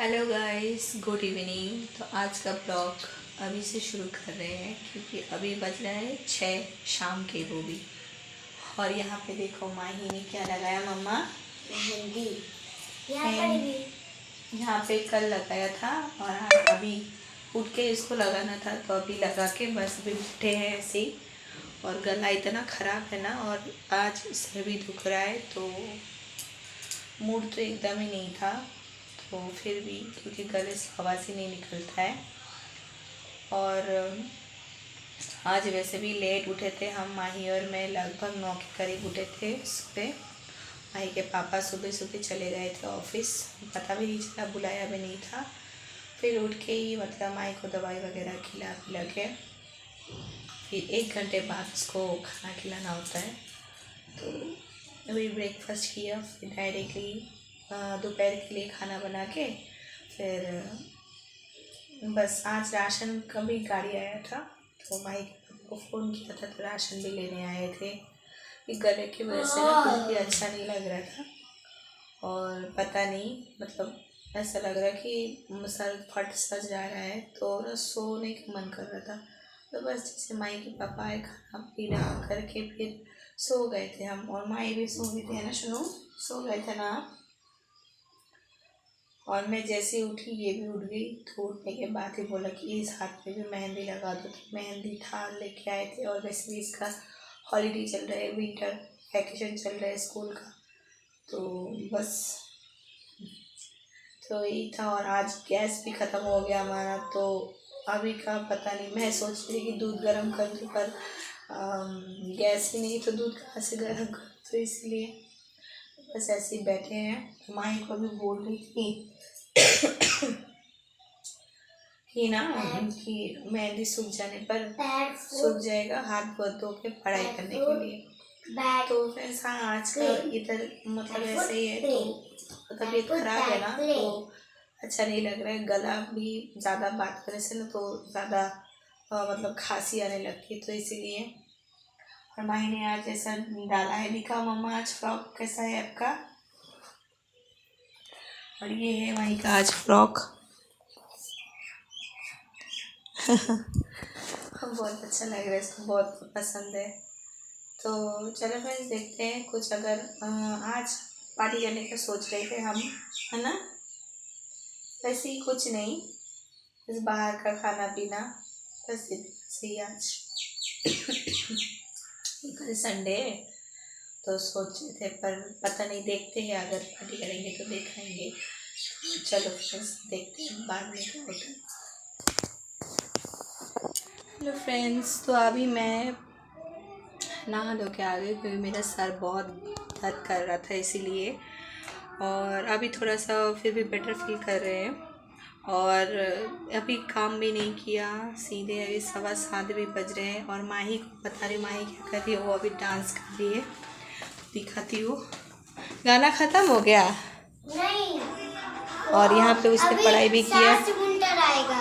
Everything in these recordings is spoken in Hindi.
Hello guys, good evening. तो आज का ब्लॉग अभी से शुरू कर रहे हैं क्योंकि अभी बज रहा है 6 शाम के, वो भी। और यहाँ पे देखो माही ने क्या लगाया मम्मा, मेहंदी। यहाँ पे कल लगाया था और आज अभी उठ के इसको लगाना था, तो अभी लगा के बस अभी उठे हैं ऐसे ही। और गला इतना ख़राब है ना, और आज सिर भी दुख रहा है, तो मूड तो एकदम ही नहीं था। तो फिर भी क्योंकि गले से हवा से नहीं निकलता है। और आज वैसे भी लेट उठे थे हम, माही और मैं लगभग 9 के करीब उठे थे सुबह। माही के पापा सुबह सुबह चले गए थे ऑफिस, पता भी नहीं चला, बुलाया भी नहीं था। फिर उठ के ही मतलब माही को दवाई वगैरह खिला पिला के फिर 1 घंटे बाद उसको खाना खिलाना होता है। तो अभी ब्रेकफास्ट किया, फिर डायरेक्टली दोपहर के लिए खाना बना के फिर बस आज राशन का भी गाड़ी आया था, तो माही को फ़ोन किया था तो राशन भी लेने आए थे। कि गले की वजह से ना कुछ भी अच्छा नहीं लग रहा था, और पता नहीं मतलब ऐसा लग रहा कि सर फट सा जा रहा है, तो ना सोने का मन कर रहा था। तो बस जैसे माही के पापा आए, खाना पीना करके फिर सो गए थे हम, और माही भी सो गई थी ना, सुनो सो गए थे ना। और मैं जैसे ही उठी ये भी उठ गई, तो उठने के बाद ही बोला कि इस हाथ में भी मेहंदी लगा दो। तो मेहंदी था लेके आए थे, और वैसे भी इसका हॉलीडे चल रहा है, विंटर वैकेशन चल रहा है स्कूल का, तो बस तो यही था। और आज गैस भी ख़त्म हो गया हमारा, तो अभी का पता नहीं। मैं सोच रही कि दूध गर्म कर दूँ, पर गैस ही नहीं तो दूध कहाँ से गर्म कर, तो इसलिए बस ऐसे ही बैठे हैं। माही को भी बोल रही थी कि ना कि मेहंदी सूख जाने पर सूख जाएगा, हाथ धो के पढ़ाई करने के लिए। तो फिर हाँ, आज का इधर मतलब ऐसे ही है, तो तबीयत खराब है ना, तो अच्छा नहीं लग रहा है। गला भी ज़्यादा बात करने से ना तो ज़्यादा मतलब खांसी आने लगती है, तो इसीलिए। और माही ने आज ऐसा डाला है, दिखा मम्मा आज फ्रॉक कैसा है आपका। और ये है माही का आज फ्रॉक बहुत अच्छा लग रहा है, इसको बहुत पसंद है। तो चलो फ्रेंड्स, देखते हैं कुछ अगर आज पार्टी करने का सोच रहे थे हम, है ना। वैसे ही कुछ नहीं, बस बाहर का खाना पीना, बस सही। आज कल संडे है, तो सोच रहे थे, पर पता नहीं, देखते हैं अगर पार्टी करेंगे तो दिखाएंगे। चलो फ्रेंड्स, देखते हैं बाद में क्या होता है। हेलो फ्रेंड्स, तो अभी मैं नहा धो के आ गई क्योंकि मेरा सर बहुत दर्द कर रहा था, इसीलिए। और अभी थोड़ा सा फिर भी बेटर फील कर रहे हैं, और अभी काम भी नहीं किया, सीधे अभी 7:15 भी बज रहे हैं। और माही को बता रही, माही क्या कर रही है, वो अभी डांस कर रही है, दिखाती हूँ। गाना ख़त्म हो गया नहीं, और यहाँ पे उसने पढ़ाई भी किया। आएगा।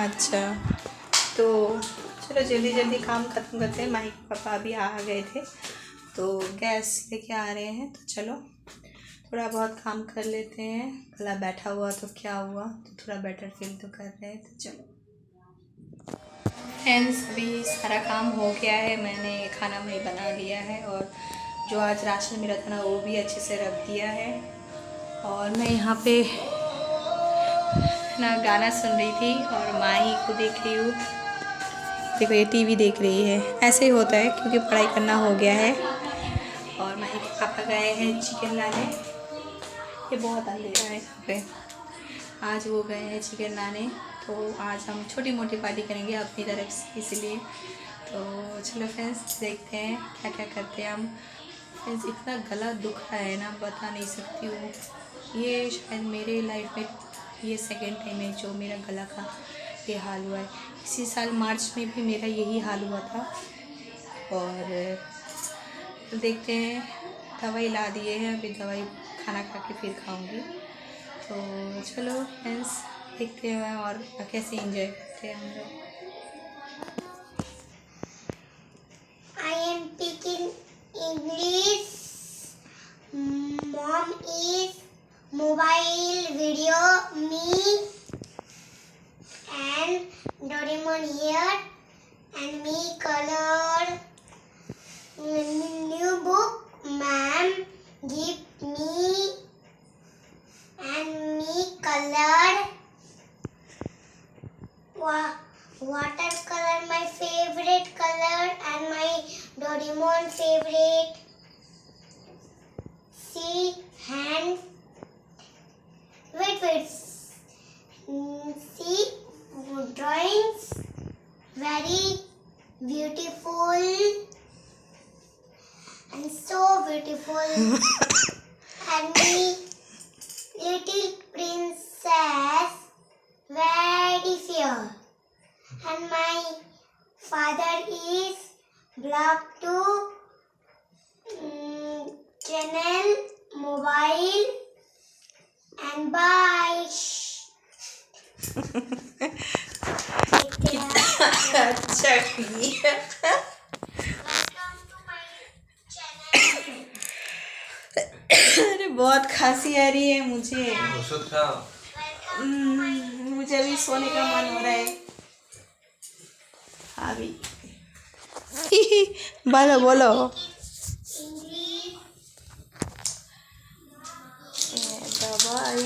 अच्छा, तो चलो जल्दी जल्दी काम ख़त्म करते हैं। माही के पापा अभी आ गए थे, तो गैस लेके आ रहे हैं, तो चलो थोड़ा बहुत काम कर लेते हैं। गला बैठा हुआ तो क्या हुआ, तो थोड़ा बेटर फील तो कर रहे हैं, तो चलो फ्रेंड्स। अभी सारा काम हो गया है, मैंने खाना वही बना लिया है, और जो आज राशन मिला था ना वो भी अच्छे से रख दिया है। और मैं यहाँ पे ना गाना सुन रही थी, और माही को देख रही हूँ। देखो ये टीवी देख रही है, ऐसे ही होता है क्योंकि पढ़ाई करना हो गया है। और माही के पापा गए हैं चिकन लाने, ये बहुत अंधेरा है यहाँ पे। आज वो गए हैं चिकन लाने, तो आज हम छोटी मोटी पार्टी करेंगे अपनी तरफ से, इसलिए। तो चलो फ्रेंड्स, देखते हैं क्या क्या करते हैं हम। फ्रेंड्स, इतना गला दुख रहा है ना, बता नहीं सकती हूँ। ये शायद मेरे लाइफ में ये सेकेंड टाइम है जो मेरा गला का ये हाल हुआ है। इसी साल मार्च में भी मेरा यही हाल हुआ था, और देखते हैं। दवाई ला दिए हैं, अभी दवाई खाना खा के फिर खाऊंगी। तो चलो फ्रेंड्स, देखते हैं और कैसे एंजॉय करते हैं हम लोग। I am speaking English. Mom is mobile video me Doraemon here, and me colored new book. Ma'am give me, and me colored watercolor, my favorite color, and my Doraemon favorite. See hand. Wait. See drawings. Very beautiful and so beautiful. And me little princess. Very fair. And my father is block 2 channel mobile, and bye. अच्छा किया। अरे बहुत खांसी आ रही है मुझे। औषध खाओ। मुझे अभी सोने का मन हो रहा है अभी। बोलो दवाई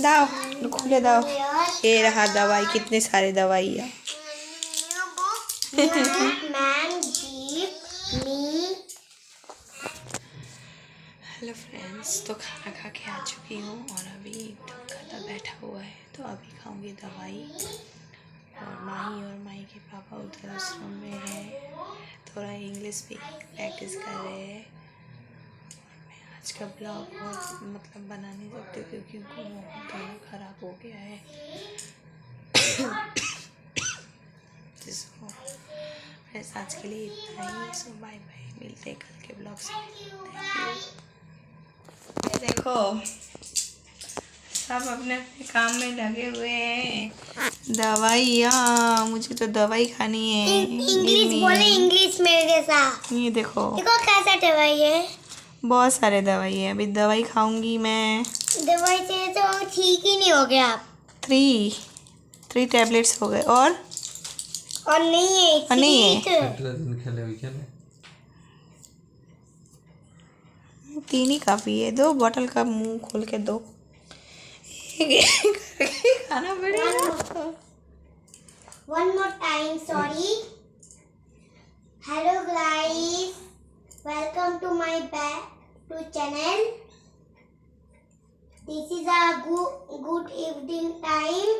दाओ, खुले दाओ। ये रहा दवाई, कितने सारे दवाई है। हेलो फ्रेंड्स, तो खाना खा के आ चुकी हूँ और अभी खाना बैठा हुआ है, तो अभी खाऊंगी दवाई। और माही के पापा उधर उस रूम में है, थोड़ा इंग्लिश भी प्रैक्टिस कर रहे हैं। मैं आज का ब्लॉग मतलब बना नहीं सकती क्योंकि गला ख़राब हो गया है। तो फ्रेंड्स आज के लिए इतना ही। सो बाय बाय, मिलते हैं कल के ब्लॉग से। ये देखो सब अपने अपने काम में लगे हुए हैं। दवाइयाँ, मुझे तो दवाई खानी है। इंग्लिश बोले, इंग्लिश मेरे साथ। ये देखो कैसा दवाई है। बहुत सारे दवाई है। अभी दवाई खाऊंगी मैं। दवाई से तो ठीक ही नहीं हो गया। 3 टैबलेट्स हो गए और नहीं है। और नहीं है। कितना दिन खेले वीकेंड में? 3 ही काफ़ी है। 2 बॉटल का मुंह खोल के दो। करके खाना पड़ेगा। One more time, sorry. Hello guys, welcome to my channel. This is a good evening time.